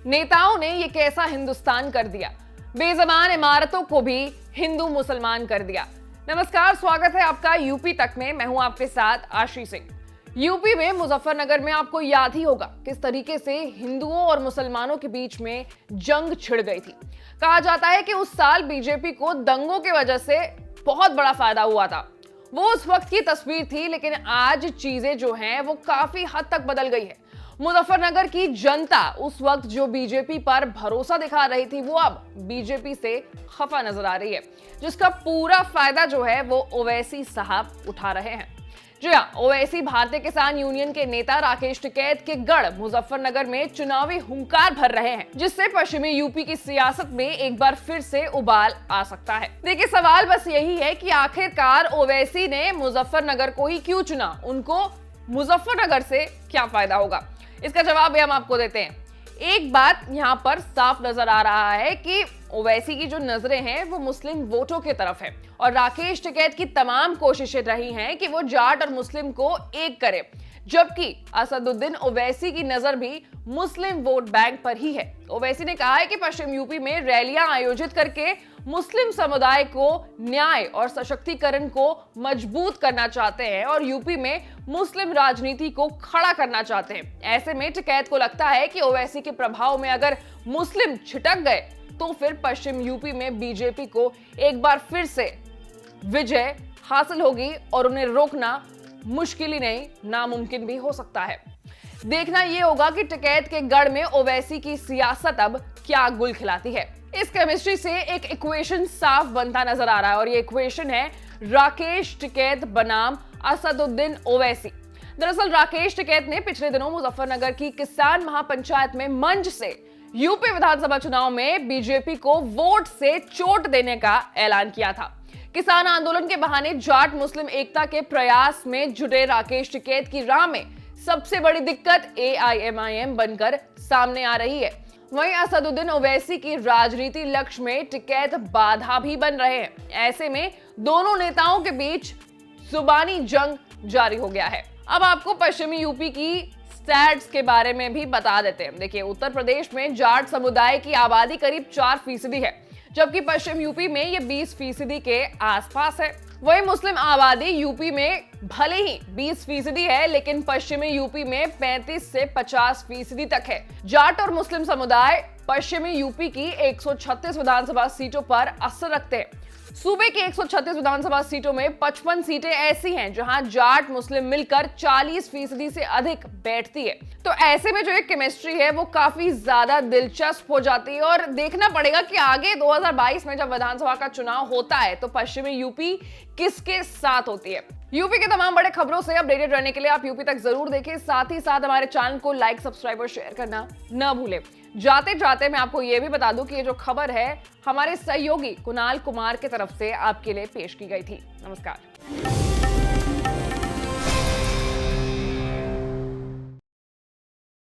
नेताओं ने ये कैसा हिंदुस्तान कर दिया, बेज़बान इमारतों को भी हिंदू मुसलमान कर दिया। नमस्कार, स्वागत है आपका यूपी तक में। मैं हूं आपके साथ आशी सिंह। यूपी में मुजफ्फरनगर में आपको याद ही होगा किस तरीके से हिंदुओं और मुसलमानों के बीच में जंग छिड़ गई थी। कहा जाता है कि उस साल बीजेपी को दंगों की वजह से बहुत बड़ा फायदा हुआ था। वो उस वक्त की तस्वीर थी, लेकिन आज चीजें जो हैं वो काफी हद तक बदल गई है। मुजफ्फरनगर की जनता उस वक्त जो बीजेपी पर भरोसा दिखा रही थी, वो अब बीजेपी से खफा नजर आ रही है, जिसका पूरा फायदा जो है वो ओवैसी साहब उठा रहे हैं। जी हाँ, ओवैसी भारतीय किसान यूनियन के नेता राकेश टिकैत के गढ़ मुजफ्फरनगर में चुनावी हुंकार भर रहे हैं, जिससे पश्चिमी यूपी की सियासत में एक बार फिर से उबाल आ सकता है। देखिए, सवाल बस यही है कि आखिरकार ओवैसी ने मुजफ्फरनगर को ही क्यों चुना, उनको मुजफ्फरनगर से क्या फायदा होगा। इसका जवाब भी हम आपको देते हैं। एक बात यहाँ पर साफ नजर आ रहा है कि ओवैसी की जो नजरें हैं वो मुस्लिम वोटों की तरफ है, और राकेश टिकैत की तमाम कोशिशें रही हैं कि वो जाट और मुस्लिम को एक करे, जबकि असदुद्दीन ओवैसी की नजर भी मुस्लिम वोट बैंक पर ही है। ओवैसी ने कहा है कि पश्चिम यूपी में रैलियां आयोजित करके मुस्लिम समुदाय को न्याय और सशक्तिकरण को मजबूत करना चाहते हैं और यूपी में मुस्लिम राजनीति को खड़ा करना चाहते हैं। ऐसे में टिकैत को लगता है कि ओवैसी के प्रभाव में अगर मुस्लिम छिटक गए तो फिर पश्चिम यूपी में बीजेपी को एक बार फिर से विजय हासिल होगी और उन्हें रोकना मुश्किल ही नहीं, नामुमकिन भी हो सकता है। देखना यह होगा कि टिकैत के गढ़ में ओवैसी की सियासत अब क्या गुल खिलाती है। इस केमिस्ट्री से एक इक्वेशन साफ बनता नजर आ रहा है, और ये इक्वेशन है राकेश टिकैत बनाम असदुद्दीन ओवैसी। दरअसल राकेश टिकैत ने पिछले दिनों मुजफ्फरनगर की किसान महापंचायत में मंच से यूपी विधानसभा चुनाव में बीजेपी को वोट से चोट देने का ऐलान किया था। किसान आंदोलन के बहाने जाट मुस्लिम एकता के प्रयास में जुटे राकेश टिकैत की राह में सबसे बड़ी दिक्कत AIMIM बनकर सामने आ रही है। वहीं असदुद्दीन ओवैसी की राजनीति लक्ष्य में टिकैत बाधा भी बन रहे हैं। ऐसे में दोनों नेताओं के बीच जुबानी जंग जारी हो गया है। अब आपको पश्चिमी यूपी की स्टैट्स के बारे में भी बता देते हैं। देखिए, उत्तर प्रदेश में जाट समुदाय की आबादी करीब 4% है, जबकि पश्चिम यूपी में ये 20% के आसपास है। वहीं मुस्लिम आबादी यूपी में भले ही 20% है, लेकिन पश्चिमी यूपी में 35 से 50% तक है। जाट और मुस्लिम समुदाय पश्चिमी यूपी की 136 विधानसभा सीटों पर असर रखते हैं। सूबे की 136 विधानसभा सीटों में 55 सीटें ऐसी हैं जहां जाट मुस्लिम मिलकर 40% से अधिक बैठती है। तो ऐसे में जो एक केमिस्ट्री है वो काफी ज्यादा दिलचस्प हो जाती है, और देखना पड़ेगा कि आगे 2022 में जब विधानसभा का चुनाव होता है तो पश्चिमी यूपी किसके साथ होती है। यूपी के तमाम बड़े खबरों से अपडेटेड रहने के लिए आप यूपी तक जरूर देखें। साथ ही साथ हमारे चैनल को लाइक, सब्सक्राइब और शेयर करना न भूलें। जाते जाते मैं आपको यह भी बता दूं कि ये जो खबर है हमारे सहयोगी कुणाल कुमार की तरफ से आपके लिए पेश की गई थी। नमस्कार।